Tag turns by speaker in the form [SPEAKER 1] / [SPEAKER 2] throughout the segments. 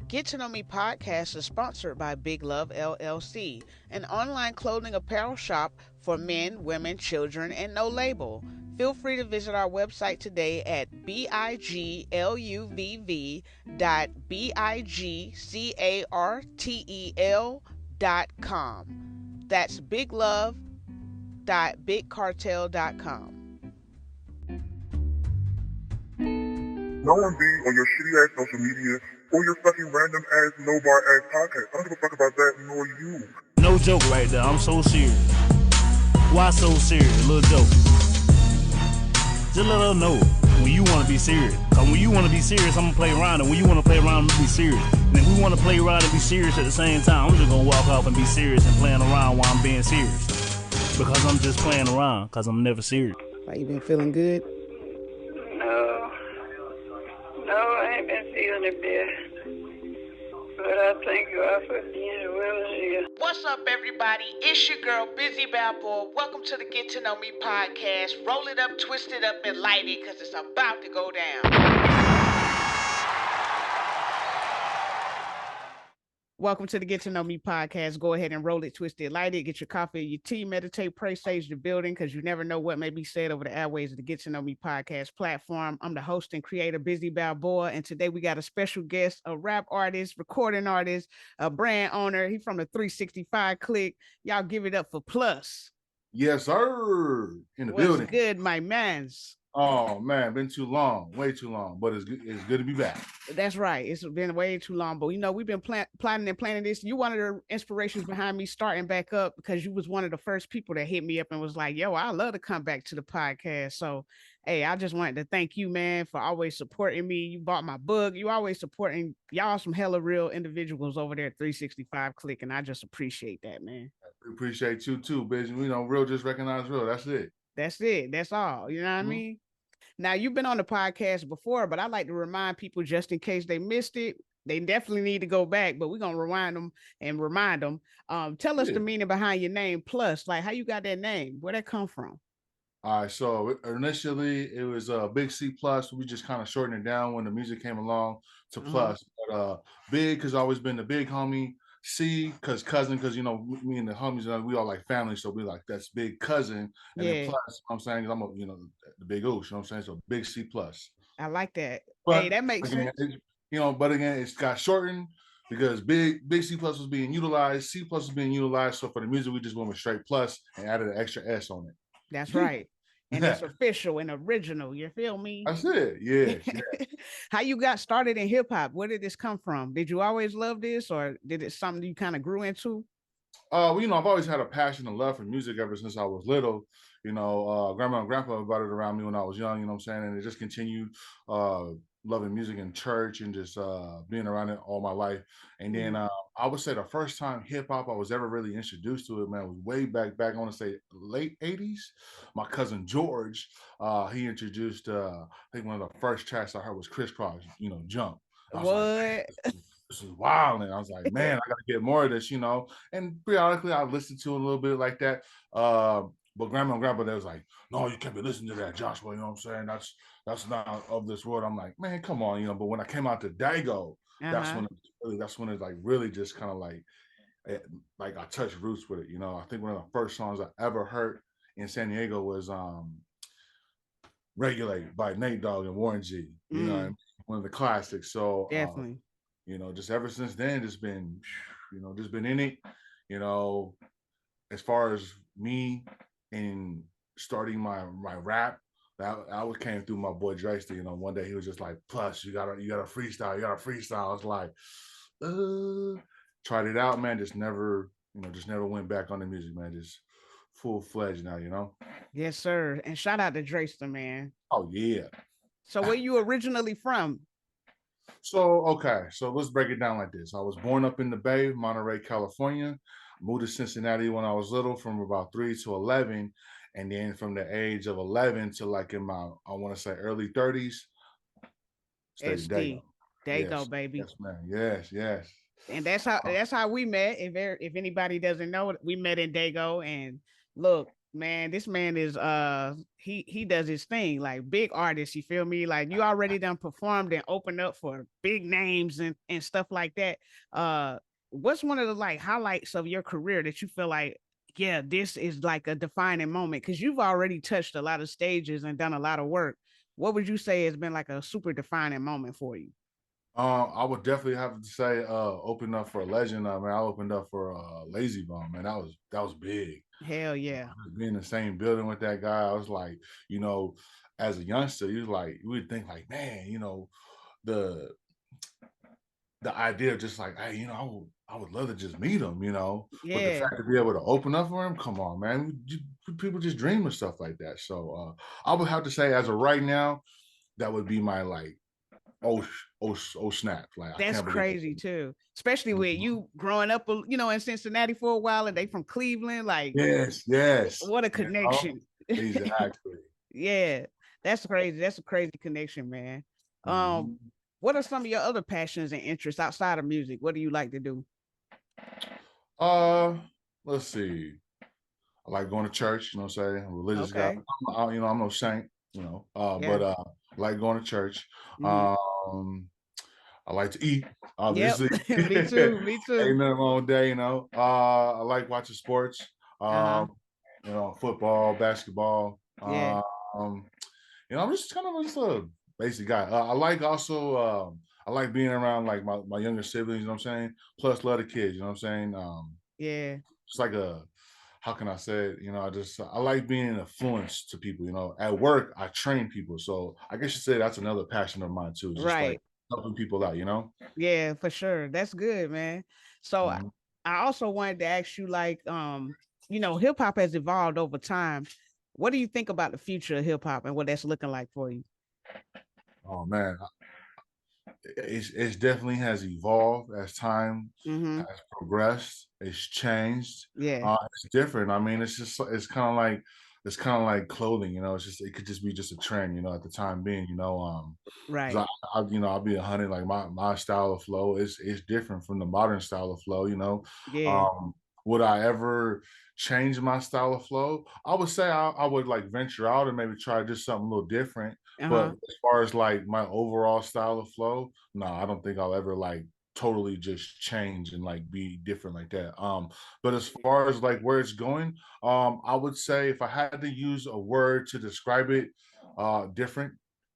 [SPEAKER 1] Get to Know Me podcast is sponsored by Big Love LLC, an online clothing apparel shop for men, women, children, and no label. Feel free to visit our website today at bigluv.bigcartel.com. That's biglove.bigcartel.com.
[SPEAKER 2] No one be on your shitty ass social media or your fucking random ass no bar ass podcast. I don't give a fuck about that nor you.
[SPEAKER 3] No joke right there. I'm so serious. Why so serious? A little joke. Just let her know when you want to be serious. Cause when you want to be serious, I'm gonna play around, and when you want to play around, I'm gonna be serious. And if we want to play around and be serious at the same time, I'm just gonna walk off and be serious and playing around while I'm being serious. Because I'm just playing around. Cause I'm never serious.
[SPEAKER 1] Why, you been feeling good?
[SPEAKER 4] No, I ain't been feeling it bad. But I thank God for being as well as you.
[SPEAKER 1] What's up, everybody? It's your girl, Bizzy BalBoa. Welcome to the Get to Know Me podcast. Roll it up, twist it up, and light it, because it's about to go down. Welcome to the Get to Know Me podcast. Go ahead and roll it, twist it, light it, get your coffee, your tea, meditate, pray, sage the building, because you never know what may be said over the airways of the Get to Know Me podcast platform. I'm the host and creator, Bizzy BalBoa, and today we got a special guest, a rap artist, recording artist, a brand owner. He's from the 365 cliq. Y'all give it up for Plus.
[SPEAKER 5] Yes, sir. In the
[SPEAKER 1] What's
[SPEAKER 5] building.
[SPEAKER 1] good, my mans?
[SPEAKER 5] Oh man, been too long, way too long, but it's good to be back.
[SPEAKER 1] That's right. It's been way too long, but we've been plotting and planning this. You one of the inspirations behind me starting back up, because you was one of the first people that hit me up and was like, "Yo, I love to come back to the podcast." So, hey, I just wanted to thank you, man, for always supporting me. You bought my book. You always supporting y'all. Some hella real individuals over there at 365 cliq, and I just appreciate that, man.
[SPEAKER 5] We appreciate you too, Busy. Real just recognize real. That's it.
[SPEAKER 1] That's it. That's all. You know what I mean? Now, you've been on the podcast before, but I like to remind people, just in case they missed it, they definitely need to go back, but we're going to rewind them and remind them. Tell us the meaning behind your name, Plus. Like, how you got that name? Where'd that come from?
[SPEAKER 5] All right, so initially it was a Big C Plus. We just kind of shortened it down when the music came along to Plus. But Big has always been the big homie. C, because cousin, because me and the homies, we all like family, so we like that's big cousin, and then plus, I'm saying I'm the big Oosh, I'm saying, so Big C Plus.
[SPEAKER 1] I like that.
[SPEAKER 5] But
[SPEAKER 1] hey, that makes
[SPEAKER 5] again,
[SPEAKER 1] sense.
[SPEAKER 5] But again, it's got shortened because Big C Plus was being utilized, C Plus was being utilized. So for the music, we just went with straight plus and added an extra S on it.
[SPEAKER 1] That's right. And it's official and original. You feel me?
[SPEAKER 5] That's it. Yeah.
[SPEAKER 1] How you got started in hip hop? Where did this come from? Did you always love this, or did it something you kind of grew into?
[SPEAKER 5] Well, I've always had a passion and love for music ever since I was little. Grandma and grandpa brought it around me when I was young, you know what I'm saying? And it just continued loving music in church and just being around it all my life. And then I would say the first time hip hop I was ever really introduced to it, man, was way back, I want to say late 80s. My cousin George, he introduced, I think one of the first tracks I heard was Crisscross, Jump.
[SPEAKER 1] What?
[SPEAKER 5] This is wild. And I was like, man, I got to get more of this, And periodically I listened to it a little bit like that. But grandma and grandpa, they was like, no, you can't be listening to that, Joshua. You know what I'm saying? That's not of this world. I'm like, man, come on, But when I came out to Dago, that's when it like really just kind of like I touched roots with it. I think one of the first songs I ever heard in San Diego was Regulated by Nate Dogg and Warren G. You know what I mean? One of the classics. So
[SPEAKER 1] definitely.
[SPEAKER 5] Just ever since then, just been in it, as far as me and starting my rap, that came through my boy Drexter. One day he was just like, plus you gotta freestyle, I was like, tried it out, man, just never went back on the music, man, just full-fledged now.
[SPEAKER 1] Yes, sir. And shout out to Drexter, man.
[SPEAKER 5] Oh yeah.
[SPEAKER 1] So where you originally from?
[SPEAKER 5] So let's break it down like this. I was born up in the Bay, Monterey, California. Moved to Cincinnati when I was little, from about 3 to 11, and then from the age of 11 to like in my, I want to say early 30s.
[SPEAKER 1] SD. Dago, baby.
[SPEAKER 5] Yes, man. Yes.
[SPEAKER 1] And that's how we met. If anybody doesn't know, we met in Dago, and look, Man, this man is he does his thing, like big artist, you feel me? Like you already done performed and opened up for big names and stuff like that. Uh what's one of the like highlights of your career that you feel like, yeah, this is like a defining moment? Because you've already touched a lot of stages and done a lot of work. What would you say has been like a super defining moment for you?
[SPEAKER 5] I would definitely have to say, open up for a legend. Man, I opened up for Lazy Bone. Man, that was big.
[SPEAKER 1] Hell yeah.
[SPEAKER 5] Being in the same building with that guy, I was like, you know, as a youngster, you would think like, man, the the idea of just like, hey, I would love to just meet him, But the
[SPEAKER 1] Yeah.
[SPEAKER 5] fact to be able to open up for him, come on, man, people just dream of stuff like that. So I would have to say, as of right now, that would be my like, oh snap, like I
[SPEAKER 1] That's
[SPEAKER 5] can't believe
[SPEAKER 1] crazy too. Especially
[SPEAKER 5] it.
[SPEAKER 1] with you growing up, in Cincinnati for a while and they from Cleveland. Like,
[SPEAKER 5] Yes, yes,
[SPEAKER 1] what a connection.
[SPEAKER 5] exactly.
[SPEAKER 1] Yeah, that's crazy. That's a crazy connection, man. Um,
[SPEAKER 5] Mhm.
[SPEAKER 1] what are some of your other passions and interests outside of music? What do you like to do?
[SPEAKER 5] Uh, let's see. I like going to church. You know what I'm saying? I'm a religious guy.
[SPEAKER 1] Okay.
[SPEAKER 5] I'm no saint.
[SPEAKER 1] Yeah.
[SPEAKER 5] But I like going to church.
[SPEAKER 1] Hmm.
[SPEAKER 5] Um, I like to eat.
[SPEAKER 1] Yep.
[SPEAKER 5] Obviously,
[SPEAKER 1] Me too. Me
[SPEAKER 5] ain't
[SPEAKER 1] too.
[SPEAKER 5] nothing wrong with that. I like watching sports.
[SPEAKER 1] Uh-huh.
[SPEAKER 5] Um, football, basketball.
[SPEAKER 1] Yeah.
[SPEAKER 5] I'm just kind of just a basic guy. I like also. I like being around like my younger siblings. You know what I'm saying? Plus, love the kids. You know what I'm saying?
[SPEAKER 1] Yeah.
[SPEAKER 5] It's like how can I say it? I like being an influence to people. At work I train people, so I guess you say that's another passion of mine too. It's just like
[SPEAKER 1] Right.
[SPEAKER 5] helping people out.
[SPEAKER 1] Yeah, for sure. That's good, man. So
[SPEAKER 5] Mhm.
[SPEAKER 1] I also wanted to ask you, like, hip hop has evolved over time. What do you think about the future of hip hop and what that's looking like for you?
[SPEAKER 5] Oh man, it definitely has evolved as time
[SPEAKER 1] Mm-hmm.
[SPEAKER 5] has progressed. It's changed.
[SPEAKER 1] Yeah.
[SPEAKER 5] It's different. I mean, it's kind of like clothing. It could just be just a trend. At the time being. 'Cause
[SPEAKER 1] Right.
[SPEAKER 5] I'll be 100. Like my style of flow is different from the modern style of flow.
[SPEAKER 1] Yeah.
[SPEAKER 5] Um, would I ever change my style of flow? I would say I would like venture out and maybe try just something a little different. But
[SPEAKER 1] Uh-huh.
[SPEAKER 5] as far as like my overall style of flow, no, I don't think I'll ever like totally just change and like be different like that. But as far as like where it's going, I would say if I had to use a word to describe it, different,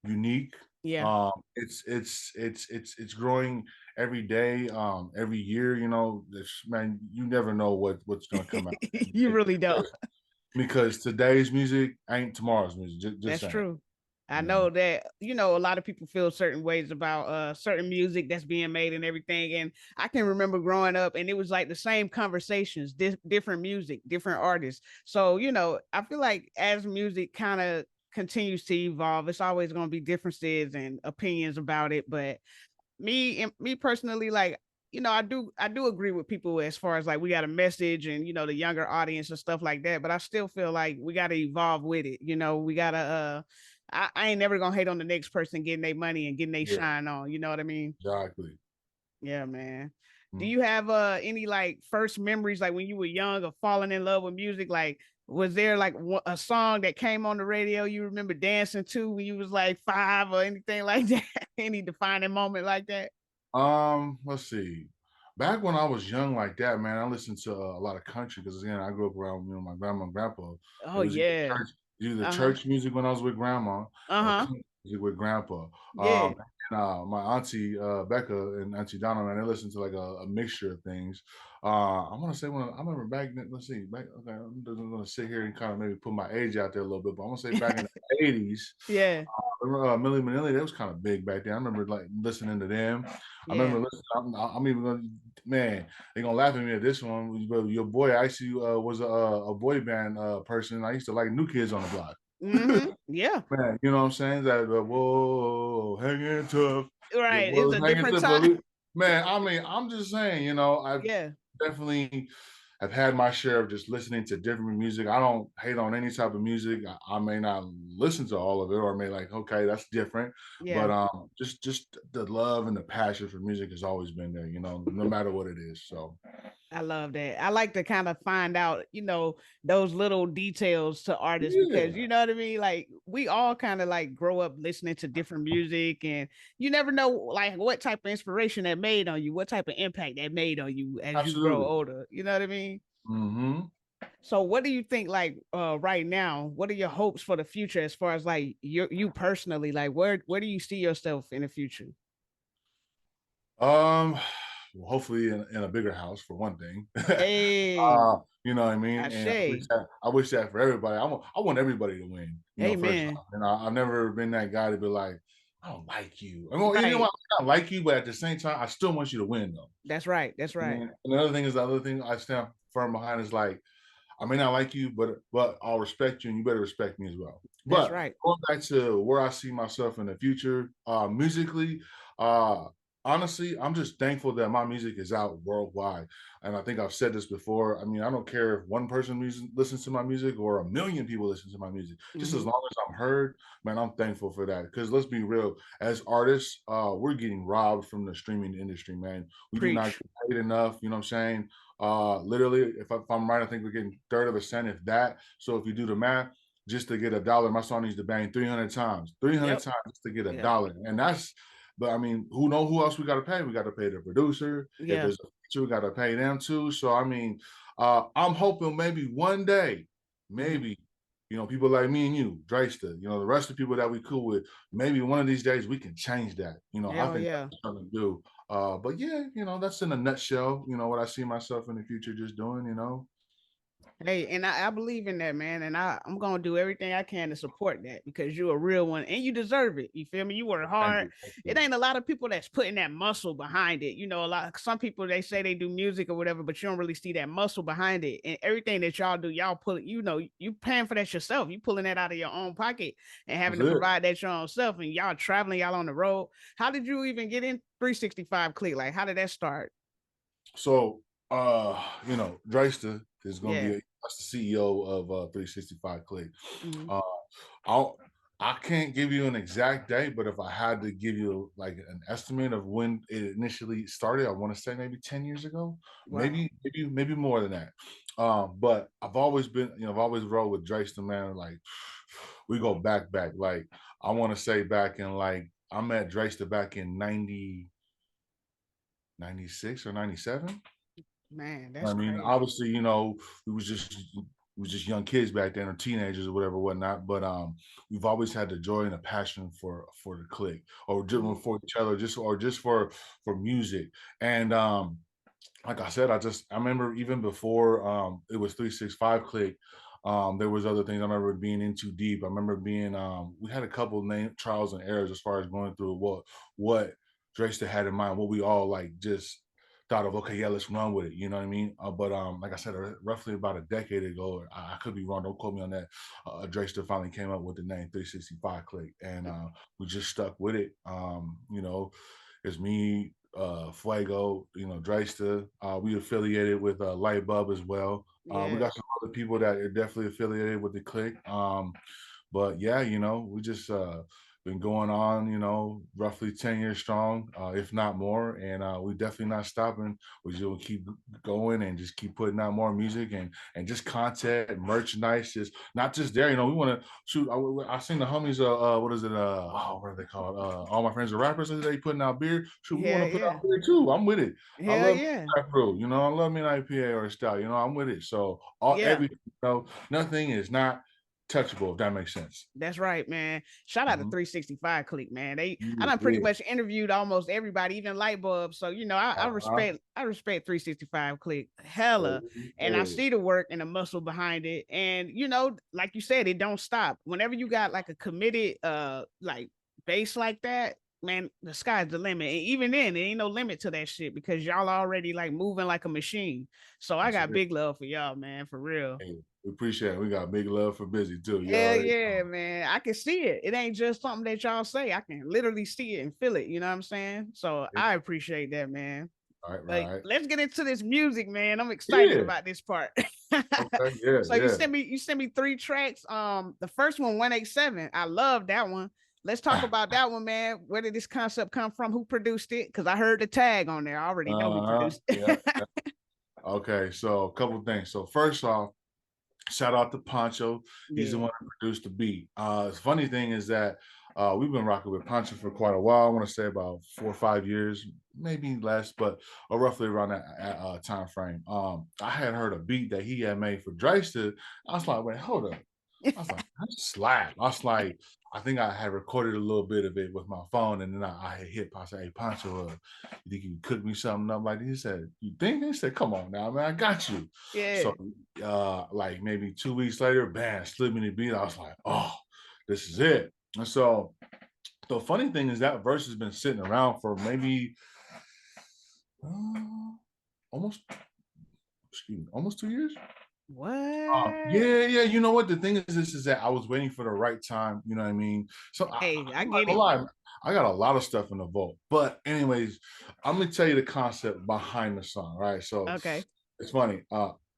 [SPEAKER 5] unique.
[SPEAKER 1] Yeah.
[SPEAKER 5] It's growing every day, every year. Man, you never know what's gonna come out.
[SPEAKER 1] You really don't.
[SPEAKER 5] Because today's music ain't tomorrow's music. Just
[SPEAKER 1] That's
[SPEAKER 5] saying.
[SPEAKER 1] true. I
[SPEAKER 5] You know.
[SPEAKER 1] know that, a lot of people feel certain ways about certain music that's being made and everything. And I can remember growing up and it was like the same conversations, different music, different artists. So, I feel like as music kind of continues to evolve, it's always going to be differences and opinions about it. But me personally, like, I do agree with people as far as like we got a message and the younger audience and stuff like that, but I still feel like we got to evolve with it. We got to I ain't never gonna hate on the next person getting their money and getting their
[SPEAKER 5] Yeah,
[SPEAKER 1] shine on, you know what I mean?
[SPEAKER 5] exactly.
[SPEAKER 1] Yeah, man. Do
[SPEAKER 5] Mm.
[SPEAKER 1] you have any like first memories, like when you were young, of falling in love with music? Like, was there like a song that came on the radio you remember dancing to when you was like 5 or anything like that? Any defining moment like that?
[SPEAKER 5] Let's see. Back when I was young like that, man, I listened to a lot of country because again, I grew up around my grandma and grandpa. It
[SPEAKER 1] Oh
[SPEAKER 5] was
[SPEAKER 1] yeah.
[SPEAKER 5] either
[SPEAKER 1] Uh-huh.
[SPEAKER 5] church music when I was with grandma or
[SPEAKER 1] Uh-huh.
[SPEAKER 5] country music with grandpa.
[SPEAKER 1] Yeah.
[SPEAKER 5] My auntie Becca and auntie Donna, man, they listened to like a mixture of things. I want to say I remember back then. Let's see, back. Okay, I'm just gonna sit here and kind of maybe put my age out there a little bit, but I'm gonna say back in the '80s.
[SPEAKER 1] Yeah.
[SPEAKER 5] Millie Vanilli, that was kind of big back then. I remember like listening to them. I
[SPEAKER 1] Yeah.
[SPEAKER 5] remember listening. I'm even gonna, man, they're gonna laugh at me at this one. But your boy actually was a boy band person. I used to like New Kids on the Block.
[SPEAKER 1] Mm-hmm. Yeah.
[SPEAKER 5] Man, you know what I'm saying? That whoa, hanging tough. Your
[SPEAKER 1] Right.
[SPEAKER 5] boy
[SPEAKER 1] It's
[SPEAKER 5] was
[SPEAKER 1] a
[SPEAKER 5] hanging
[SPEAKER 1] different
[SPEAKER 5] tough.
[SPEAKER 1] time.
[SPEAKER 5] Man, I mean, I'm just saying, I've
[SPEAKER 1] Yeah.
[SPEAKER 5] definitely have had my share of just listening to different music. I don't hate on any type of music. I may not listen to all of it, or may like, okay, that's different. But
[SPEAKER 1] Yeah.
[SPEAKER 5] just the love and the passion for music has always been there, no matter what it is. So
[SPEAKER 1] I love that. I like to kind of find out, those little details to artists because
[SPEAKER 5] Yeah,
[SPEAKER 1] you know what I mean? Like we all kind of like grow up listening to different music and you never know like what type of inspiration that made on you, what type of impact that made on you as you grow
[SPEAKER 5] absolutely.
[SPEAKER 1] older. You know what I mean?
[SPEAKER 5] Mm-hmm.
[SPEAKER 1] So what do you think like right now? What are your hopes for the future as far as like you personally? Like where do you see yourself in the future?
[SPEAKER 5] Um, well, hopefully in a bigger house for one thing.
[SPEAKER 1] Hey,
[SPEAKER 5] You know what I mean? And
[SPEAKER 1] Ashay.
[SPEAKER 5] I wish that for everybody. I want everybody to win. First
[SPEAKER 1] Amen.
[SPEAKER 5] off, and I've never been that guy to be like, I don't like you. I mean, you know
[SPEAKER 1] Right.
[SPEAKER 5] what? I don't like you, but at the same time, I still want you to win, though.
[SPEAKER 1] That's right. That's right.
[SPEAKER 5] And another thing is the other thing I stand firm behind is like I may not like you, but I'll respect you, and you better respect me as well.
[SPEAKER 1] That's
[SPEAKER 5] But
[SPEAKER 1] right.
[SPEAKER 5] going back to where I see myself in the future, musically, uh, honestly, I'm just thankful that my music is out worldwide. And I think I've said this before. I mean, I don't care if one person listens to my music or a million people listen to my music. Just as
[SPEAKER 1] Hmm.
[SPEAKER 5] long as I'm heard, man, I'm thankful for that. Because let's be real, as artists, we're getting robbed from the streaming industry, man. We do not
[SPEAKER 1] Preach.
[SPEAKER 5] get paid enough. You know what I'm saying? Literally, if I'm right, I think we're getting third of a cent, if that. So if you do the math, just to get a dollar, my song needs to bang 300 times, 300
[SPEAKER 1] Yep.
[SPEAKER 5] times just to get a
[SPEAKER 1] Yep.
[SPEAKER 5] dollar. And that's, but I mean, who else we got to pay? We got to pay the producer. If
[SPEAKER 1] Yeah.
[SPEAKER 5] there's a feature, we got to pay them too. So, I mean, I'm hoping maybe one day,
[SPEAKER 1] Hmm.
[SPEAKER 5] maybe, people like me and you, Drayster, the rest of the people that we cool with, maybe one of these days we can change that. I
[SPEAKER 1] Hell
[SPEAKER 5] think
[SPEAKER 1] yeah.
[SPEAKER 5] that's something to do. But yeah, that's in a nutshell, what I see myself in the future just doing.
[SPEAKER 1] Hey, and I believe in that, man. And I'm gonna do everything I can to support that because you're a real one and you deserve it. You feel me? You work
[SPEAKER 5] Thank
[SPEAKER 1] hard.
[SPEAKER 5] you. Thank
[SPEAKER 1] It
[SPEAKER 5] you.
[SPEAKER 1] ain't a lot of people that's putting that muscle behind it. Some people they say they do music or whatever, but you don't really see that muscle behind it. And everything that y'all do, y'all pull it, you paying for that yourself. You pulling that out of your own pocket and having
[SPEAKER 5] That's
[SPEAKER 1] to
[SPEAKER 5] it.
[SPEAKER 1] provide that your own self. And y'all traveling, y'all on the road. How did you even get in 365 click? Like, how did that start?
[SPEAKER 5] So, Drayster is going to
[SPEAKER 1] Yeah.
[SPEAKER 5] be that's the CEO of 365 cliq.
[SPEAKER 1] Hmm.
[SPEAKER 5] Uh, I'll I can't give you an exact date, but if I had to give you like an estimate of when it initially started, I want to say maybe 10 years ago,
[SPEAKER 1] Wow.
[SPEAKER 5] maybe more than that. But I've always been, I've always rolled with Drayster, man. Like we go back. Like I want to say back in like I met Drayster back in 96 or 97.
[SPEAKER 1] Man,
[SPEAKER 5] I
[SPEAKER 1] that's
[SPEAKER 5] mean,
[SPEAKER 1] crazy.
[SPEAKER 5] obviously, we was just we was just young kids back then, or teenagers, or whatever, whatnot. But we've always had the joy and a passion for the click, or
[SPEAKER 1] Hmm.
[SPEAKER 5] just for each other, just for music. And like I said, I remember even before it was 365 click. There was other things I remember being in too deep. I remember being we had a couple name trials and errors as far as going through what Drayster had in mind, what we all like just thought of. Okay, yeah, let's run with it. You know what I mean? But like I said, roughly about a decade ago, I could be wrong. Don't quote me on that. Drayster finally came up with the name 365 click, and we just stuck with it. It's me, Fuego, Drayster. We affiliated with Light Bulb as well. We
[SPEAKER 1] Yeah.
[SPEAKER 5] got some other people that are definitely affiliated with the click. But yeah, we just been going on, roughly 10 years strong, if not more. And we definitely not stopping. We just will keep going and just keep putting out more music and just content and merchandise. Just not just there, we want to shoot. I seen the homies, what is it? What are they called? All my friends are rappers. They putting out beer. Shoot, we want
[SPEAKER 1] Hell
[SPEAKER 5] to put out
[SPEAKER 1] yeah.
[SPEAKER 5] beer too. I'm with it. I
[SPEAKER 1] Hell
[SPEAKER 5] love
[SPEAKER 1] yeah.
[SPEAKER 5] that brew. I love me an IPA or a stout. I'm with it. So all
[SPEAKER 1] Yeah.
[SPEAKER 5] everything, nothing is not touchable, if that makes sense.
[SPEAKER 1] That's right, man. Shout out to
[SPEAKER 5] Mhm.
[SPEAKER 1] 365 Click, man. I
[SPEAKER 5] Yeah,
[SPEAKER 1] done pretty
[SPEAKER 5] yeah.
[SPEAKER 1] much interviewed almost everybody, even Light Bulb. So, I
[SPEAKER 5] Uh-huh.
[SPEAKER 1] respect 365 Click hella. And I
[SPEAKER 5] Hey,
[SPEAKER 1] see the work and the muscle behind it. And, like you said, it don't stop. Whenever you got like a committed like base like that, man, the sky's the limit. And even then, there ain't no limit to that shit because y'all already like moving like a machine. So I
[SPEAKER 5] that's
[SPEAKER 1] got
[SPEAKER 5] it.
[SPEAKER 1] big love for y'all, man, for real.
[SPEAKER 5] Hey, we appreciate it. We got big love for Busy too. You
[SPEAKER 1] Hell
[SPEAKER 5] already
[SPEAKER 1] yeah,
[SPEAKER 5] know.
[SPEAKER 1] man. I can see it. It ain't just something that y'all say. I can literally see it and feel it. You know what I'm saying? So
[SPEAKER 5] Yeah.
[SPEAKER 1] I appreciate that, man.
[SPEAKER 5] All right,
[SPEAKER 1] Like,
[SPEAKER 5] right.
[SPEAKER 1] let's get into this music, man. I'm excited
[SPEAKER 5] Yeah.
[SPEAKER 1] about this part.
[SPEAKER 5] Okay. Yeah.
[SPEAKER 1] So
[SPEAKER 5] Yeah.
[SPEAKER 1] you sent me three tracks. The first one, 187. I love that one. Let's talk about that one, man. Where did this concept come from? Who produced it? Because I heard the tag on there. I already know who
[SPEAKER 5] Uh-huh.
[SPEAKER 1] produced
[SPEAKER 5] Yeah.
[SPEAKER 1] it.
[SPEAKER 5] Okay, so a couple things. So first off, shout out to Pancho. He's the
[SPEAKER 1] Yeah.
[SPEAKER 5] one who produced the beat. The funny thing is that we've been rocking with Pancho for quite a while. I want to say about 4 or 5 years, maybe less, but roughly around that time frame. I had heard a beat that he had made for Drayster. I was like, wait, hold up. I was like, that's slap. I was like, I think I had recorded a little bit of it with my phone, and then I had hit Pancho. Hey, Pancho, you think you can cook me something up like this? He said, you think? He said, come on now, man, I got you.
[SPEAKER 1] Yeah.
[SPEAKER 5] So like maybe 2 weeks later, bam, slid me the beat. I was like, oh, this is it. And so the funny thing is that verse has been sitting around for maybe almost, excuse me, almost 2 years.
[SPEAKER 1] What?
[SPEAKER 5] Yeah. You know what? The thing is, this is that I was waiting for the right time. You know what I mean? So
[SPEAKER 1] Hey, I
[SPEAKER 5] I'm not
[SPEAKER 1] get
[SPEAKER 5] gonna
[SPEAKER 1] it.
[SPEAKER 5] lie, I got a lot of stuff in the vault. But anyways, I'm gonna tell you the concept behind the song. Right? So
[SPEAKER 1] Okay.
[SPEAKER 5] it's funny.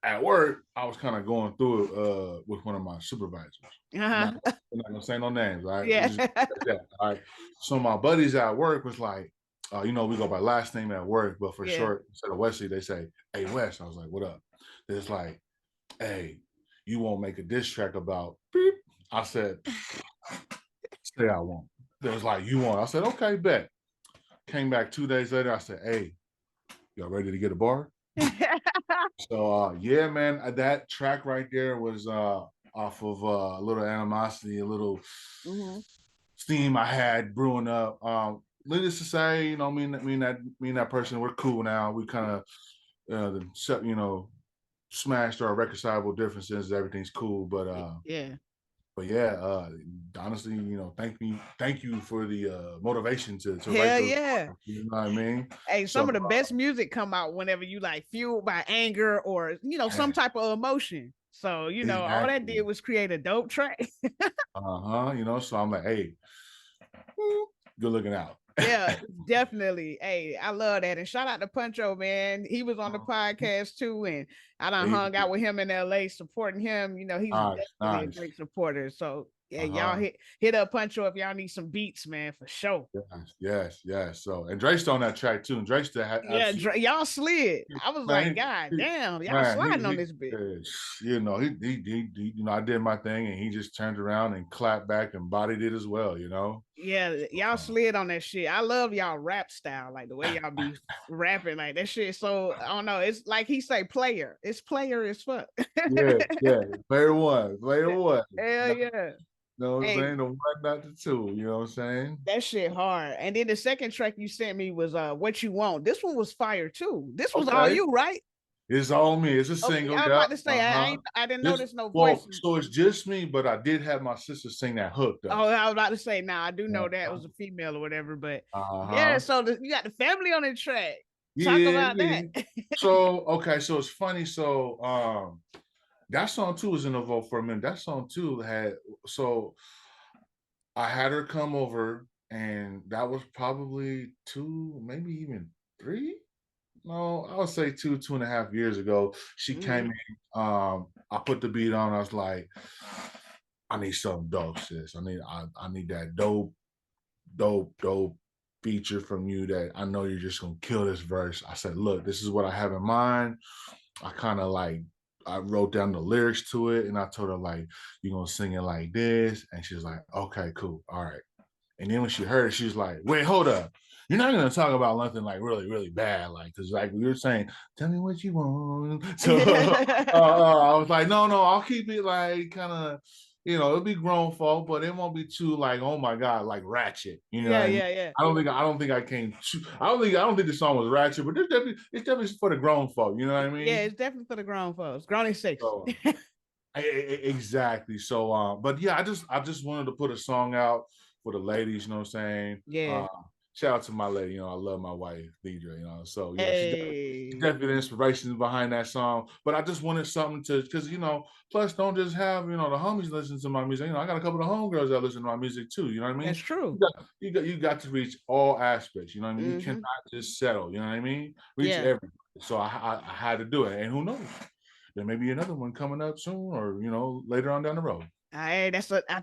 [SPEAKER 5] At work, I was kind of going through it with one of my supervisors. Not,
[SPEAKER 1] Uh-huh.
[SPEAKER 5] I'm not gonna say no names, right? We're
[SPEAKER 1] Yeah.
[SPEAKER 5] just yeah, all right. So my buddies at work was like, you know, we go by last name at work, but for
[SPEAKER 1] Yeah.
[SPEAKER 5] short, instead of Wesley, they say, "Hey Wes." I was like, "What up?" It's like, "Hey, you won't make a diss track about beep." I said, "Say I won't." They was like, "You won't." I said, "Okay, bet." Came back 2 days later. I said, "Hey, y'all ready to get a bar?" So yeah, man, that track right there was off of a little animosity, a little
[SPEAKER 1] Hmm.
[SPEAKER 5] steam I had brewing up. Needless to say, you know, me and that person, we're cool now. We kind of you know, smashed our reconcilable differences. Everything's cool,
[SPEAKER 1] Yeah.
[SPEAKER 5] but yeah, honestly, you know, thank you for the motivation to write
[SPEAKER 1] Hell
[SPEAKER 5] those.
[SPEAKER 1] yeah.
[SPEAKER 5] You know what I mean?
[SPEAKER 1] Hey,
[SPEAKER 5] So
[SPEAKER 1] some of the best music come out whenever you like fueled by anger or some
[SPEAKER 5] yeah,
[SPEAKER 1] type of emotion. So, all that did
[SPEAKER 5] exactly.
[SPEAKER 1] was create a dope track.
[SPEAKER 5] You know, so I'm like, hey, good looking out.
[SPEAKER 1] Yeah, definitely. Hey, I love that. And shout out to Puncho, man. He was on the podcast too. And I done
[SPEAKER 5] Hey,
[SPEAKER 1] hung out with him in LA supporting him. He's
[SPEAKER 5] nice,
[SPEAKER 1] definitely a
[SPEAKER 5] nice.
[SPEAKER 1] great supporter. So yeah, y'all
[SPEAKER 5] Uh-huh.
[SPEAKER 1] hit up Puncho if y'all need some beats, man, for sure.
[SPEAKER 5] Yes. So, and Drake's on that track too. And Drake's had
[SPEAKER 1] Yeah,
[SPEAKER 5] absolutely,
[SPEAKER 1] y'all slid. I was like,
[SPEAKER 5] man,
[SPEAKER 1] God damn, y'all
[SPEAKER 5] man,
[SPEAKER 1] sliding on this bit.
[SPEAKER 5] you know, you know, I did my thing, and he just turned around and clapped back and bodied it as well. You know.
[SPEAKER 1] Yeah, y'all
[SPEAKER 5] Uh,
[SPEAKER 1] slid on that shit. I love y'all rap style, like the way y'all be rapping, like that shit. So I don't know. It's like he say player. It's player as fuck.
[SPEAKER 5] yeah. Player one.
[SPEAKER 1] Hell
[SPEAKER 5] No,
[SPEAKER 1] yeah.
[SPEAKER 5] know what I'm
[SPEAKER 1] Hey,
[SPEAKER 5] saying? The one, not the two. You know what I'm saying?
[SPEAKER 1] that shit hard. And then the second track you sent me was What You Want. This one was fire too. This was all
[SPEAKER 5] Okay.
[SPEAKER 1] you, right?
[SPEAKER 5] It's on me. It's a
[SPEAKER 1] Okay,
[SPEAKER 5] single.
[SPEAKER 1] I was
[SPEAKER 5] Yeah.
[SPEAKER 1] about to say I didn't
[SPEAKER 5] This
[SPEAKER 1] notice no
[SPEAKER 5] well,
[SPEAKER 1] voices.
[SPEAKER 5] so it's just me, but I did have my sister sing that hook though.
[SPEAKER 1] Oh, I was about to say now I do know that
[SPEAKER 5] Uh-huh.
[SPEAKER 1] was a female or whatever, but yeah,
[SPEAKER 5] Uh-huh.
[SPEAKER 1] so you got the family on the track. Talk
[SPEAKER 5] Yeah,
[SPEAKER 1] about
[SPEAKER 5] yeah.
[SPEAKER 1] that.
[SPEAKER 5] So okay, so it's funny. So that song too was in the vote for a minute. That song too had so I had her come over, and that was probably 2, maybe even 3. No, I would say 2.5 years ago. She came
[SPEAKER 1] Mhm.
[SPEAKER 5] in. I put the beat on. I was like, I need something dope, sis. I need that dope feature from you that I know you're just gonna kill this verse. I said, look, this is what I have in mind. I kind of like I wrote down the lyrics to it, and I told her like, you're gonna sing it like this, and she's like, okay, cool, all right. And then when she heard it, she was like, wait, hold up. You're not gonna talk about nothing like really, really bad, like because like we were saying, tell me what you want. So I was like, no, I'll keep it like kind of, you know, it'll be grown folk, but it won't be too like, oh my god, like ratchet. You know what
[SPEAKER 1] Yeah,
[SPEAKER 5] I mean?
[SPEAKER 1] yeah, yeah.
[SPEAKER 5] I don't think I came. I don't think the song was ratchet, but it's definitely for the grown folk. You know what I
[SPEAKER 1] Yeah,
[SPEAKER 5] mean?
[SPEAKER 1] it's definitely for the grown folks. Grown and sexy.
[SPEAKER 5] So exactly. So, but yeah, I just wanted to put a song out for the ladies. You know what I'm saying?
[SPEAKER 1] Yeah.
[SPEAKER 5] Shout out to my lady. You know, I love my wife, Deidre. You know, so yeah, she's
[SPEAKER 1] Hey.
[SPEAKER 5] definitely the inspiration behind that song. But I just wanted something to, because plus don't just have the homies listen to my music. I got a couple of homegirls that listen to my music too. You know what I
[SPEAKER 1] That's
[SPEAKER 5] mean?
[SPEAKER 1] true.
[SPEAKER 5] You got to reach all aspects. You know what I mean? You cannot
[SPEAKER 1] Hmm.
[SPEAKER 5] just settle. You know what I mean? Reach
[SPEAKER 1] Yeah.
[SPEAKER 5] everybody. So I had to do it, and who knows? There may be another one coming up soon, or later on down the road.
[SPEAKER 1] I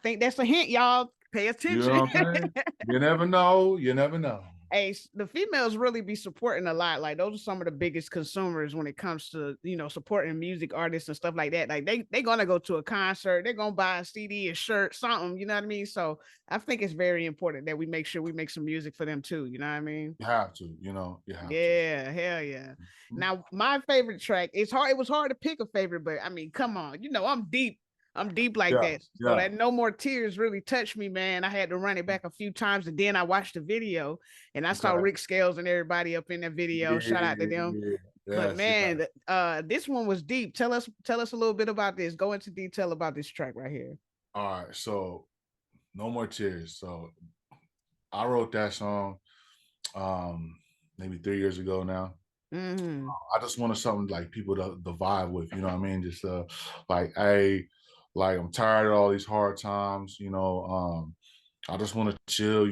[SPEAKER 1] think that's a hint, y'all. Pay
[SPEAKER 5] You
[SPEAKER 1] attention.
[SPEAKER 5] know what I'm saying? You never know. You never know.
[SPEAKER 1] Hey, the females really be supporting a lot. Like those are some of the biggest consumers when it comes to supporting music artists and stuff like that. Like they gonna go to a concert, they're gonna buy a CD, a shirt, something. You know what I mean? So I think it's very important that we make sure we make some music for them too. You know what I mean?
[SPEAKER 5] You have to, you have to.
[SPEAKER 1] Yeah, hell yeah.
[SPEAKER 5] Mhm.
[SPEAKER 1] Now my favorite track, it's hard. It was hard to pick a favorite, but I mean, come on, I'm deep. I'm deep like
[SPEAKER 5] Yeah,
[SPEAKER 1] that. So
[SPEAKER 5] yeah,
[SPEAKER 1] that No More Tears really touched me, man. I had to run it back a few times, and then I watched the video, and I saw
[SPEAKER 5] okay.
[SPEAKER 1] Rick Scales and everybody up in that video. Shout out to them.
[SPEAKER 5] Yeah,
[SPEAKER 1] But
[SPEAKER 5] yes, yeah.
[SPEAKER 1] man, this one was deep. Tell us a little bit about this. Go into detail about this track right here.
[SPEAKER 5] All right, so No More Tears. So I wrote that song um maybe 3 years ago now.
[SPEAKER 1] Mm-hmm.
[SPEAKER 5] I just wanted something like people to vibe with, you know what I mean? Just like hey, like I'm tired of all these hard times, I just want to chill,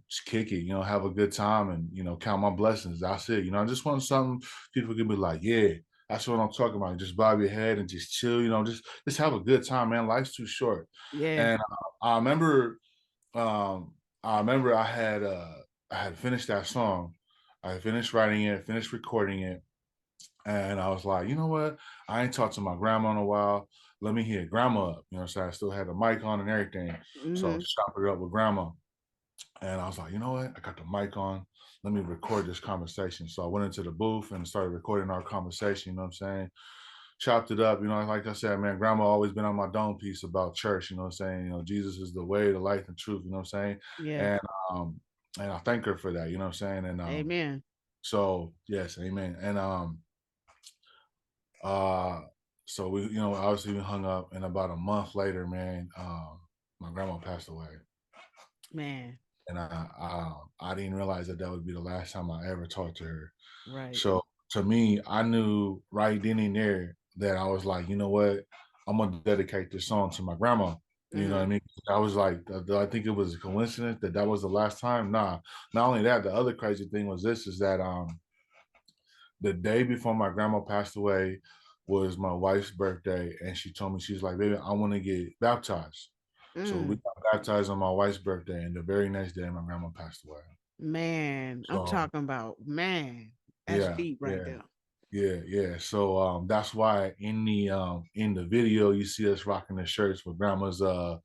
[SPEAKER 5] just kick it, have a good time and count my blessings. That's it. I just want something people can be like, yeah, that's what I'm talking about. Just bob your head and just chill, just have a good time, man. Life's too short.
[SPEAKER 1] Yeah.
[SPEAKER 5] And I remember um I had finished that song. I finished writing it, finished recording it, and I was like, you know what? I ain't talked to my grandma in a while. Let me hit grandma up. So I still had the mic on and everything. So
[SPEAKER 1] Mm-hmm.
[SPEAKER 5] chop it up with grandma. And I was like, you know what? I got the mic on. Let me record this conversation. So I went into the booth and started recording our conversation. You know what I'm saying? Chopped it up. Like I said, man, grandma always been on my dome piece about church. You know what I'm saying? Jesus is the way, the life, and truth. You know what I'm saying?
[SPEAKER 1] Yeah.
[SPEAKER 5] And um, and I thank her for that. You know what I'm saying? And
[SPEAKER 1] Amen.
[SPEAKER 5] so yes, amen. And uh, so we, obviously we hung up, and about a month later, man, my grandma passed away,
[SPEAKER 1] Man.
[SPEAKER 5] and I didn't realize that would be the last time I ever talked to her.
[SPEAKER 1] Right.
[SPEAKER 5] So to me, I knew right then and there that I was like, you know what, I'm gonna dedicate this song to my grandma. You know what I
[SPEAKER 1] Mm-hmm.
[SPEAKER 5] mean? I was like, I think it was a coincidence that was the last time. Nah, not only that, the other crazy thing was this is that the day before my grandma passed away was my wife's birthday, and she told me, she's like, baby, I want to get baptized. So we
[SPEAKER 1] Mm.
[SPEAKER 5] got baptized on my wife's birthday, and the very next day my grandma passed away.
[SPEAKER 1] Man, I'm
[SPEAKER 5] So
[SPEAKER 1] talking about, man. That's
[SPEAKER 5] yeah,
[SPEAKER 1] deep right
[SPEAKER 5] yeah.
[SPEAKER 1] there.
[SPEAKER 5] Yeah. So that's why in the video you see us rocking the shirts with grandma's photo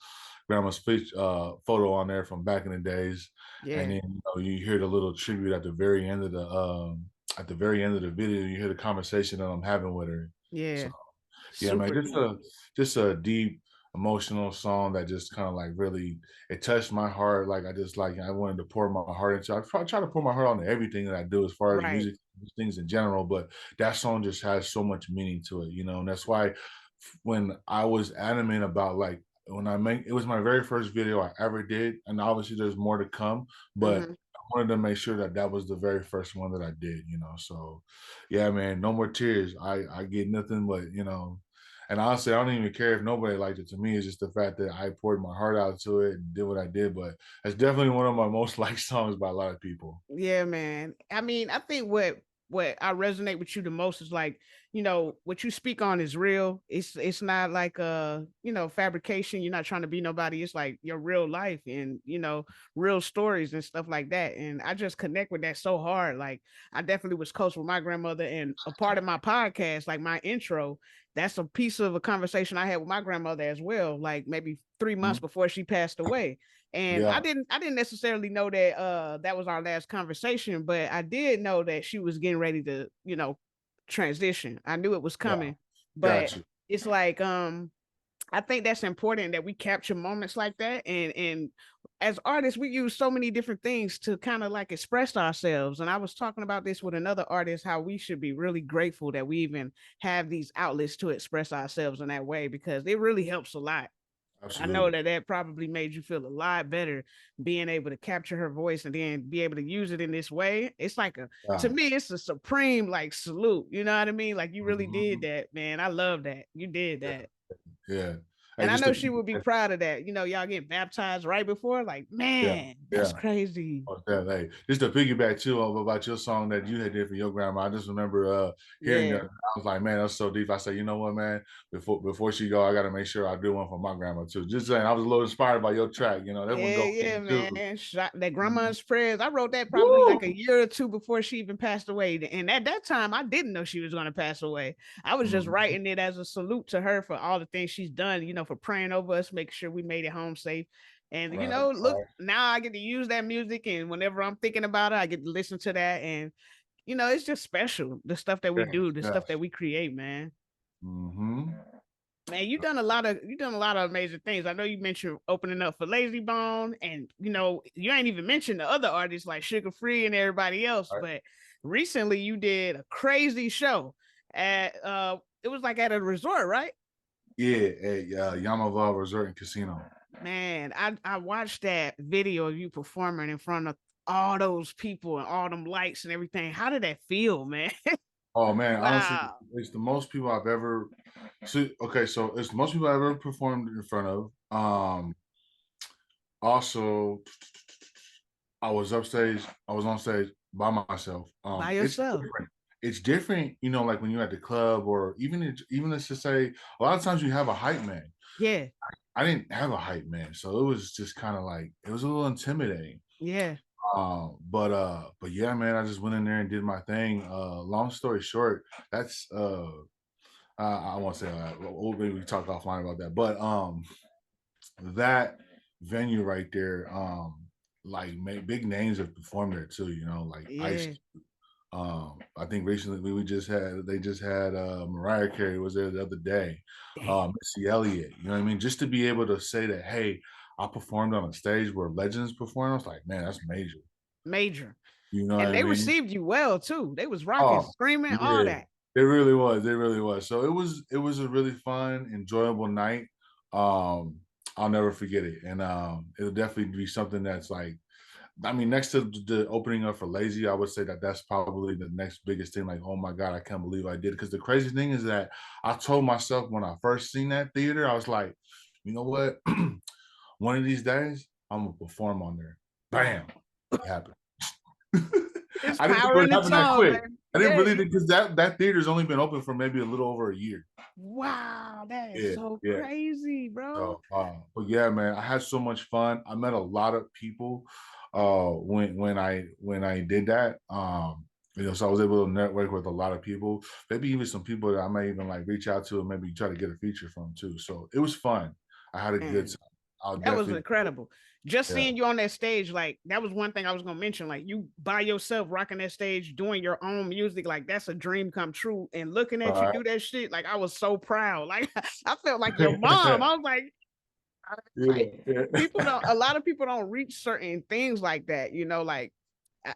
[SPEAKER 5] on there from back in the days. And
[SPEAKER 1] Yeah.
[SPEAKER 5] then you hear the little tribute at the very end of the video, you hear the conversation that I'm having with her. So
[SPEAKER 1] Yeah.
[SPEAKER 5] yeah, man,
[SPEAKER 1] Super deep.
[SPEAKER 5] just a deep emotional song that just kind of like really it touched my heart. Like I wanted to pour my heart into. I try to pour my heart onto everything that I do as far as
[SPEAKER 1] Right.
[SPEAKER 5] music things in general, but that song just has so much meaning to it, and that's why when I was adamant about like when it was my very first video I ever did, and obviously there's more to come, but
[SPEAKER 1] Mm-hmm.
[SPEAKER 5] I wanted to make sure that was the very first one that I did, so yeah, man, No More Tears. I get nothing but and honestly, I don't even care if nobody liked it. To me, it's just the fact that I poured my heart out to it and did what I did. But it's definitely one of my most liked songs by a lot of people.
[SPEAKER 1] Yeah, man. I mean, I think what I resonate with you the most is like, what you speak on is real. It's not like fabrication. You're not trying to be nobody. It's like your real life and real stories and stuff like that. And I just connect with that so hard. Like I definitely was close with my grandmother, and a part of my podcast, like my intro, that's a piece of a conversation I had with my grandmother as well, like maybe 3 months
[SPEAKER 5] Mhm.
[SPEAKER 1] before she passed away. And I
[SPEAKER 5] Yeah,
[SPEAKER 1] didn't necessarily know that that was our last conversation, but I did know that she was getting ready to, transition. I knew it was
[SPEAKER 5] yeah,
[SPEAKER 1] coming. But
[SPEAKER 5] got you.
[SPEAKER 1] it's like I think that's important that we capture moments like that. And as artists, we use so many different things to kind of like express ourselves. And I was talking about this with another artist, how we should be really grateful that we even have these outlets to express ourselves in that way, because it really helps a lot. I know
[SPEAKER 5] Absolutely.
[SPEAKER 1] that that probably made you feel a lot better being able to capture her voice and then be able to use it in this way. It's like to
[SPEAKER 5] Yeah.
[SPEAKER 1] me, it's a supreme like salute. You know what I mean? Like you really did
[SPEAKER 5] Mhm.
[SPEAKER 1] that, man. I love that. You did
[SPEAKER 5] Yeah.
[SPEAKER 1] that.
[SPEAKER 5] Yeah.
[SPEAKER 1] And I
[SPEAKER 5] just
[SPEAKER 1] know
[SPEAKER 5] to
[SPEAKER 1] she would be proud of that. You know, y'all get baptized right before. Like,
[SPEAKER 5] yeah,
[SPEAKER 1] man, that's
[SPEAKER 5] yeah.
[SPEAKER 1] crazy.
[SPEAKER 5] Oh, hey, just to piggyback too about your song that you had did for your grandma. I just remember hearing
[SPEAKER 1] Yeah.
[SPEAKER 5] that. I was like, man, that's so deep. I said, you know what, man? Before she go, I got to make sure I do one for my grandma too. Just saying, I was a little inspired by your track. You know, that one
[SPEAKER 1] Yeah,
[SPEAKER 5] go
[SPEAKER 1] yeah,
[SPEAKER 5] in too.
[SPEAKER 1] man. That grandma's prayers. I wrote that probably
[SPEAKER 5] Woo!
[SPEAKER 1] like a year or two before she even passed away. And at that time, I didn't know she was going to pass away. I was just
[SPEAKER 5] Mhm.
[SPEAKER 1] writing it as a salute to her for all the things she's done, you know, for praying over us, making sure we made it home safe. And, you
[SPEAKER 5] Right,
[SPEAKER 1] know, look,
[SPEAKER 5] right.
[SPEAKER 1] now I get to use that music. And whenever I'm thinking about it, I get to listen to that. And, you know, it's just special. The stuff that we
[SPEAKER 5] Yes,
[SPEAKER 1] do, the stuff
[SPEAKER 5] yes.
[SPEAKER 1] that we create, man.
[SPEAKER 5] Mm-hmm.
[SPEAKER 1] Man, you done a lot of amazing things. I know you mentioned opening up for Lazy Bone, and you know you ain't even mentioned the other artists like Sugar Free and everybody else.
[SPEAKER 5] Right.
[SPEAKER 1] But recently you did a crazy show at it was like at a resort, right?
[SPEAKER 5] Yeah, at Yamava Resort and Casino.
[SPEAKER 1] Man, I watched that video of you performing in front of all those people and all them lights and everything. How did that feel, man?
[SPEAKER 5] Oh man, honestly,
[SPEAKER 1] Wow.
[SPEAKER 5] it's the most people I've ever. Okay, so it's the most people I've ever performed in front of. Also, I was upstage. I was on stage by myself.
[SPEAKER 1] By
[SPEAKER 5] It's
[SPEAKER 1] yourself.
[SPEAKER 5] different. It's different, you know, like when you're at the club or even let's just say a lot of times you have a hype man.
[SPEAKER 1] Yeah.
[SPEAKER 5] I didn't have a hype man, so it was just kind of like it was a little intimidating.
[SPEAKER 1] Yeah.
[SPEAKER 5] But yeah, man, I just went in there and did my thing. Long story short, that's I won't say maybe we talk offline about that, but that venue right there, like big names have performed there too. You know, like Ice.
[SPEAKER 1] Yeah.
[SPEAKER 5] I think recently they just had Mariah Carey was there the other day,
[SPEAKER 1] Damn.
[SPEAKER 5] Missy Elliott. You know what I mean? Just to be able to say that, hey, I performed on a stage where legends perform. I was like, man, that's major.
[SPEAKER 1] Major.
[SPEAKER 5] You know what
[SPEAKER 1] And
[SPEAKER 5] I
[SPEAKER 1] they
[SPEAKER 5] mean?
[SPEAKER 1] received you well too. They was rocking,
[SPEAKER 5] Oh,
[SPEAKER 1] screaming, all
[SPEAKER 5] yeah.
[SPEAKER 1] that.
[SPEAKER 5] It really was. It really was. So it was a really fun, enjoyable night. Um, I'll never forget it. And it'll definitely be something that's like I mean, next to the opening up for Lazy, I would say that that's probably the next biggest thing. Like, oh my God, I can't believe I did. Because the crazy thing is that I told myself when I first seen that theater, I was like, you know what? One of these days, I'm gonna perform on there. Bam, it happened.
[SPEAKER 1] It's
[SPEAKER 5] I didn't think it
[SPEAKER 1] power in
[SPEAKER 5] would
[SPEAKER 1] the
[SPEAKER 5] happen that
[SPEAKER 1] tongue,
[SPEAKER 5] quick.
[SPEAKER 1] man.
[SPEAKER 5] I didn't
[SPEAKER 1] Yeah.
[SPEAKER 5] really think because that theater's only been open for maybe a little over a year.
[SPEAKER 1] Wow, that is
[SPEAKER 5] Yeah,
[SPEAKER 1] so
[SPEAKER 5] yeah.
[SPEAKER 1] crazy, bro.
[SPEAKER 5] So, but yeah, man, I had so much fun. I met a lot of people when I did that. You know, so I was able to network with a lot of people. Maybe even some people that I may even like reach out to and maybe try to get a feature from too. So it was fun. I had a good
[SPEAKER 1] Man,
[SPEAKER 5] time. I'll
[SPEAKER 1] that was
[SPEAKER 5] definitely,
[SPEAKER 1] incredible. Just
[SPEAKER 5] yeah.
[SPEAKER 1] seeing you on that stage, like that was one thing I was gonna mention. Like you by yourself rocking that stage, doing your own music, like that's a dream come true. And looking at you
[SPEAKER 5] All
[SPEAKER 1] do that shit, like I was so proud. Like I felt like your mom.
[SPEAKER 5] right.
[SPEAKER 1] I was like,
[SPEAKER 5] Yeah,
[SPEAKER 1] like
[SPEAKER 5] yeah.
[SPEAKER 1] people don't. A lot of people don't reach certain things like that. You know, like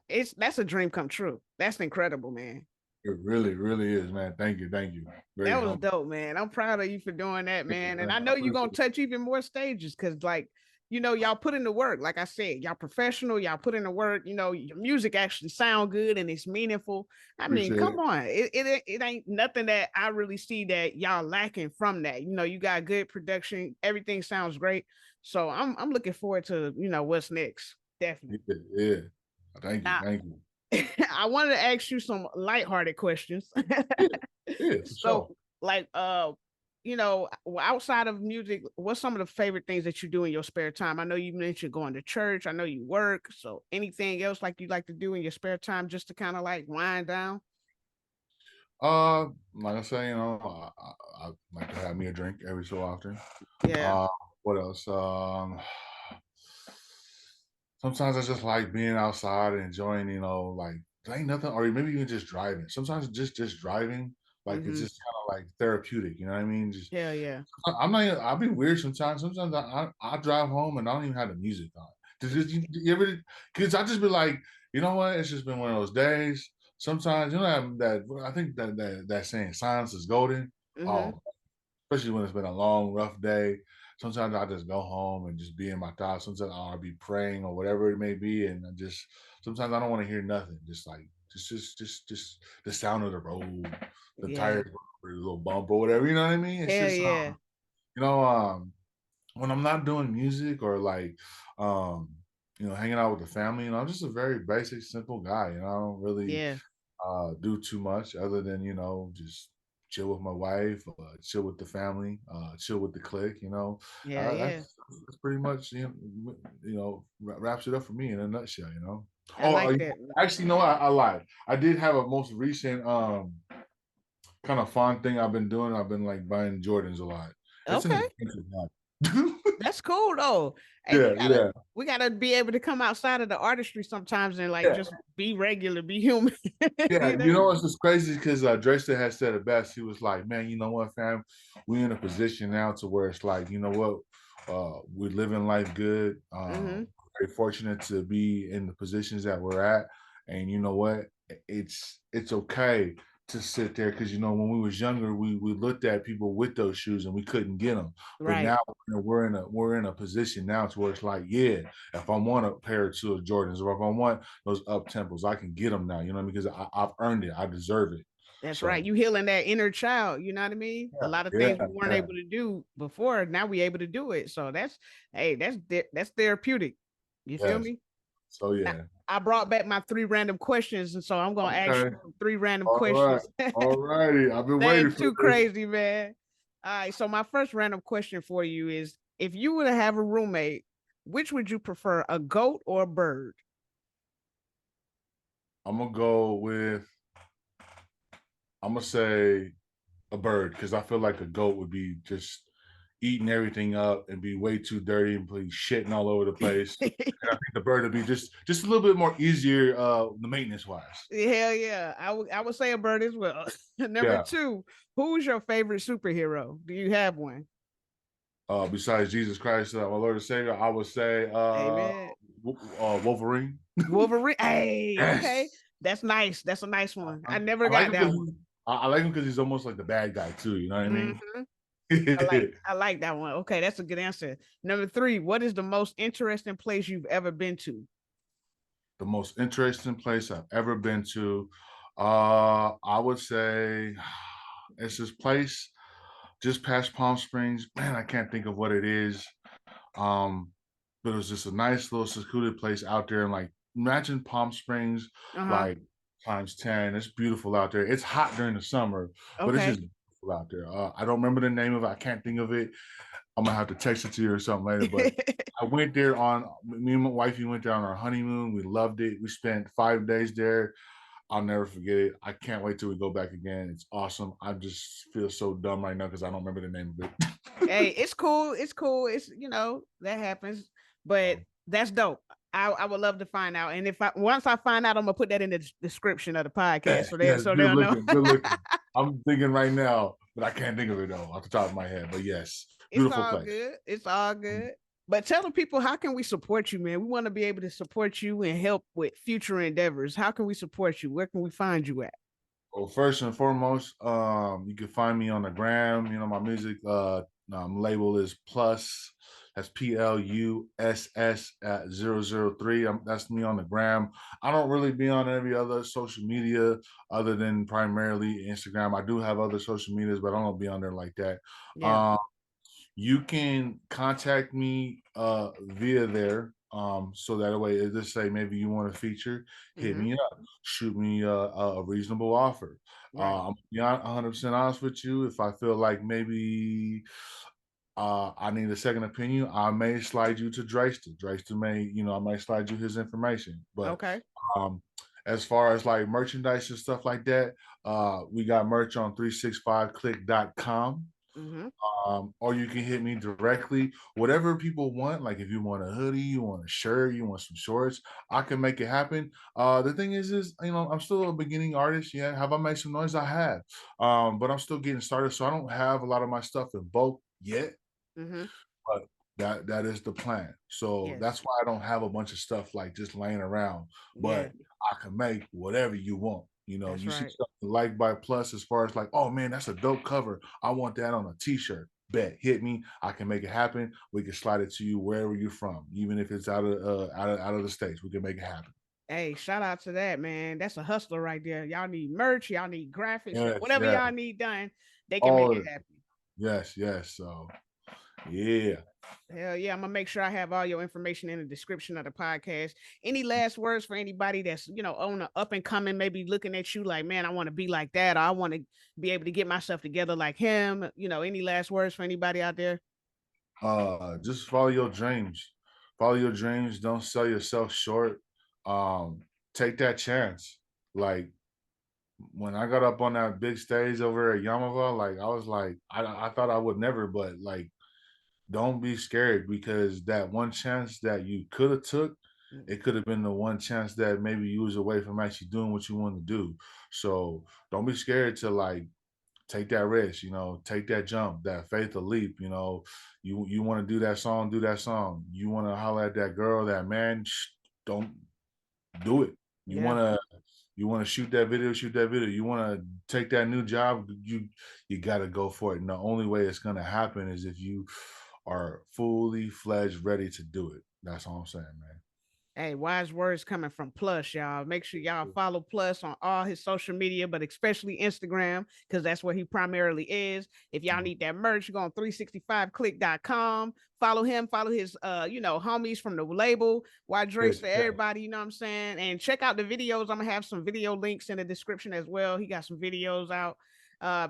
[SPEAKER 1] it's that's a dream come true. That's incredible, man.
[SPEAKER 5] It really, really is, man. Thank you, thank you. Very
[SPEAKER 1] That was
[SPEAKER 5] humble.
[SPEAKER 1] dope, man. I'm proud of you for doing that,
[SPEAKER 5] Thank you,
[SPEAKER 1] man. And
[SPEAKER 5] man.
[SPEAKER 1] I
[SPEAKER 5] I
[SPEAKER 1] know you're gonna
[SPEAKER 5] appreciate it.
[SPEAKER 1] touch even more stages because, like, you know, y'all put in the work. Like I said, y'all professional. Y'all put in the work. You know, your music actually sound good and it's meaningful. I mean,
[SPEAKER 5] Appreciate
[SPEAKER 1] come
[SPEAKER 5] it.
[SPEAKER 1] on, it ain't nothing that I really see that y'all lacking from that. You know, you got good production. Everything sounds great. So I'm looking forward to what's next. Definitely.
[SPEAKER 5] Yeah, yeah. Thank you,
[SPEAKER 1] Now,
[SPEAKER 5] thank you.
[SPEAKER 1] I wanted to ask you some lighthearted questions.
[SPEAKER 5] Yeah, yeah, for
[SPEAKER 1] So,
[SPEAKER 5] sure.
[SPEAKER 1] like, outside of music, what's some of the favorite things that you do in your spare time? I know you mentioned going to church. I know you work. So, anything else like you like to do in your spare time just to kind of like wind down?
[SPEAKER 5] Like I say, you know, I like to have me a drink every so often.
[SPEAKER 1] Yeah.
[SPEAKER 5] Uh, what else? Sometimes I just like being outside and enjoying, you know, like there ain't nothing, or maybe even just driving. Sometimes just driving, like it's
[SPEAKER 1] Mm-hmm.
[SPEAKER 5] just kind of like therapeutic. You know what I mean? Just
[SPEAKER 1] Hell yeah.
[SPEAKER 5] I'm not. I'll be weird sometimes. Sometimes I drive home and I don't even have the music on. You ever? Because I just be like, you know what? It's just been one of those days. Sometimes you know that I think that saying silence is golden.
[SPEAKER 1] Mm-hmm.
[SPEAKER 5] Oh, especially when it's been a long, rough day. Sometimes I just go home and just be in my thoughts. Sometimes I'll be praying or whatever it may be, and I just sometimes I don't want to hear nothing. Just like just the sound of the road, the
[SPEAKER 1] Yeah.
[SPEAKER 5] tires, or a little bump or whatever. You know what I mean? It's
[SPEAKER 1] Hell
[SPEAKER 5] just
[SPEAKER 1] yeah.
[SPEAKER 5] You know, when I'm not doing music or like, um, hanging out with the family, I'm just a very basic, simple guy. I don't really
[SPEAKER 1] Yeah.
[SPEAKER 5] do too much other than just chill with my wife, chill with the family, chill with the clique.
[SPEAKER 1] Yeah, yeah.
[SPEAKER 5] That's pretty much wraps it up for me in a nutshell.
[SPEAKER 1] I
[SPEAKER 5] Oh,
[SPEAKER 1] like that.
[SPEAKER 5] actually, no, I lied. I did have a most recent kind of fun thing I've been doing. I've been like buying Jordans a lot. It's an
[SPEAKER 1] Okay.
[SPEAKER 5] expensive habit.
[SPEAKER 1] That's cool though. Hey,
[SPEAKER 5] Yeah, yeah,
[SPEAKER 1] we gotta be able to come outside of the artistry sometimes and like
[SPEAKER 5] yeah.
[SPEAKER 1] just be regular, be human.
[SPEAKER 5] Yeah,
[SPEAKER 1] You know?
[SPEAKER 5] it's just crazy because Drexler had said it best. He was like, "Man, you know what, fam? We in a position now to where it's like, you know what, we're living life good.
[SPEAKER 1] Mm-hmm.
[SPEAKER 5] Very fortunate to be in the positions that we're at, and you know what, it's okay to sit there because when we was younger, we looked at people with those shoes and we couldn't get them, but
[SPEAKER 1] Right.
[SPEAKER 5] now we're in a position now to where it's like, yeah, if I want a pair of two of Jordans or if I want those up tempos. I can get them now, because I've earned it. I deserve it.
[SPEAKER 1] That's right.
[SPEAKER 5] So
[SPEAKER 1] You healing that inner child. You know what I mean? A lot of
[SPEAKER 5] yeah,
[SPEAKER 1] things we weren't
[SPEAKER 5] yeah,
[SPEAKER 1] able to do before. Now we able to do it. So hey, that's therapeutic. You feel
[SPEAKER 5] yes.
[SPEAKER 1] me?
[SPEAKER 5] So
[SPEAKER 1] Now,
[SPEAKER 5] yeah.
[SPEAKER 1] I brought back my 3 random questions, and so I'm gonna ask you
[SPEAKER 5] Okay.
[SPEAKER 1] some 3 random
[SPEAKER 5] All right.
[SPEAKER 1] questions.
[SPEAKER 5] All righty. I've been
[SPEAKER 1] They
[SPEAKER 5] waiting
[SPEAKER 1] ain't
[SPEAKER 5] for
[SPEAKER 1] too
[SPEAKER 5] this.
[SPEAKER 1] crazy, man. All right. So my first random question for you is: if you were to have a roommate, which would you prefer, a goat or a bird?
[SPEAKER 5] I'm gonna go with. I'm gonna say a bird because I feel like a goat would be just eating everything up and be way too dirty and be shitting all over the place. And I think the bird would be just a little bit more easier, the maintenance wise.
[SPEAKER 1] Hell yeah, I would say a bird as well. Number
[SPEAKER 5] Yeah.
[SPEAKER 1] two, who's your favorite superhero? Do you have one?
[SPEAKER 5] Besides Jesus Christ, my Lord and Savior, I would say
[SPEAKER 1] Amen.
[SPEAKER 5] Wolverine.
[SPEAKER 1] Wolverine. Hey, okay,
[SPEAKER 5] Yes,
[SPEAKER 1] that's nice. That's a nice one. I never
[SPEAKER 5] I like
[SPEAKER 1] got
[SPEAKER 5] him
[SPEAKER 1] that
[SPEAKER 5] because
[SPEAKER 1] one.
[SPEAKER 5] I like him because he's almost like the bad guy too. You know what I mean?
[SPEAKER 1] Hmm. I like that one. Okay, that's a good answer. Number three, what is the most interesting place you've ever been to?
[SPEAKER 5] The most interesting place I've ever been to, I would say, it's this place just past Palm Springs. Man, I can't think of what it is. Um, but it was just a nice little secluded place out there. And like, imagine Palm Springs,
[SPEAKER 1] Uh huh.
[SPEAKER 5] like times 10. It's beautiful out there. It's hot during the summer, but it's
[SPEAKER 1] Okay.
[SPEAKER 5] just beautiful out there. I don't remember the name of it. I can't think of it. I'm gonna have to text it to you or something later. But I went there on me and my wifey went there on our honeymoon. We loved it. We spent 5 days there. I'll never forget it. I can't wait till we go back again. It's awesome. I just feel so dumb right now because I don't remember the name of it.
[SPEAKER 1] Hey, it's cool. It's cool. It's that happens, but that's dope. I would love to find out, and if I once I find out, I'm gonna put that in the description of the podcast,
[SPEAKER 5] Yes,
[SPEAKER 1] so
[SPEAKER 5] yes, good
[SPEAKER 1] they'll know.
[SPEAKER 5] looking, good looking. I'm thinking right now, but I can't think of it though off the top of my head. But yes,
[SPEAKER 1] It's
[SPEAKER 5] beautiful
[SPEAKER 1] all
[SPEAKER 5] place.
[SPEAKER 1] good. It's all good. But tell the people, how can we support you, man? We want to be able to support you and help with future endeavors. How can we support you? Where can we find you at?
[SPEAKER 5] Well, first and foremost, you can find me on the gram. My music label is Plus. That's PLUSS at 003. That's me on the gram. I don't really be on every other social media other than primarily Instagram. I do have other social medias, but I don't be on there like that.
[SPEAKER 1] Yeah.
[SPEAKER 5] Um, you can contact me via there. So that way, just say maybe you want a feature, hit
[SPEAKER 1] Mm-hmm.
[SPEAKER 5] me up, shoot me a reasonable offer.
[SPEAKER 1] Right.
[SPEAKER 5] I'm be 100% honest with you. If I feel like maybe I need a second opinion, I may slide you to Drayster. Drayster may, I might slide you his information. But
[SPEAKER 1] Okay.
[SPEAKER 5] um, as far as like merchandise and stuff like that, we got merch on 365cliq.com.
[SPEAKER 1] Mm-hmm.
[SPEAKER 5] Or you can hit me directly. Whatever people want, like if you want a hoodie, you want a shirt, you want some shorts, I can make it happen. The thing is, I'm still a beginning artist. Yeah, have I made some noise? I have, but I'm still getting started, so I don't have a lot of my stuff in bulk yet.
[SPEAKER 1] Mm-hmm.
[SPEAKER 5] But that is the plan. So
[SPEAKER 1] Yes.
[SPEAKER 5] that's why I don't have a bunch of stuff like just laying around.
[SPEAKER 1] Yeah.
[SPEAKER 5] But I can make whatever you want.
[SPEAKER 1] That's
[SPEAKER 5] You see
[SPEAKER 1] right.
[SPEAKER 5] something like by Plus as far as like, oh man, that's a dope cover. I want that on a t-shirt. Bet, hit me. I can make it happen. We can slide it to you wherever you're from, even if it's out of the states. We can make it happen.
[SPEAKER 1] Hey, shout out to that, man. That's a hustler right there. Y'all need merch, y'all need graphics,
[SPEAKER 5] Yes,
[SPEAKER 1] whatever
[SPEAKER 5] yes.
[SPEAKER 1] y'all need done, they can make
[SPEAKER 5] All
[SPEAKER 1] it
[SPEAKER 5] of it.
[SPEAKER 1] happen.
[SPEAKER 5] Yes, yes. So. Yeah.
[SPEAKER 1] Hell yeah, I'm gonna make sure I have all your information in the description of the podcast. Any last words for anybody that's on the up and coming, maybe looking at you like, man, I want to be like that, or I want to be able to get myself together like him. Any last words for anybody out there?
[SPEAKER 5] Just follow your dreams. Follow your dreams. Don't sell yourself short. Um, take that chance. Like when I got up on that big stage over at Yamava, like I was like, I thought I would never, but like don't be scared because that one chance that you could have took, it could have been the one chance that maybe you was away from actually doing what you want to do. So don't be scared to like take that risk, take that jump, that faith of leap, you want to do that song, do that song. You want to holler at that girl, that man, don't do it. You
[SPEAKER 1] Yeah.
[SPEAKER 5] want to you want to shoot that video, shoot that video. You want to take that new job, you got to go for it. And the only way it's going to happen is if you are fully fledged ready to do it. That's all I'm saying, man.
[SPEAKER 1] Hey, wise words coming from Plus, y'all. Make sure y'all follow Plus on all his social media, but especially Instagram, because that's where he primarily is. If y'all need that merch, go on 365cliq.com. Follow him, follow his homies from the label, Why Drake's for everybody, you know what I'm saying? And check out the videos. I'm gonna have some video links in the description as well. He got some videos out.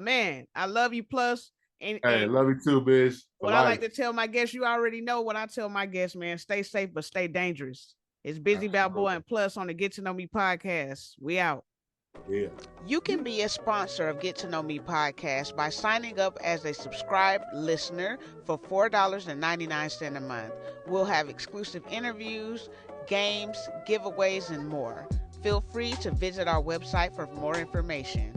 [SPEAKER 1] Man, I love you, Plus.
[SPEAKER 5] Hey, love you too, Biz. For
[SPEAKER 1] What I
[SPEAKER 5] life.
[SPEAKER 1] like to tell my guests, you already know what I tell my guests, man. Stay safe, but stay dangerous. It's Bizzy BalBoa and Plus on the Get to Know Me podcast. We out.
[SPEAKER 5] Yeah.
[SPEAKER 1] You can be a sponsor of Get to Know Me podcast by signing up as a subscribed listener for $4.99 a month. We'll have exclusive interviews, games, giveaways, and more. Feel free to visit our website for more information.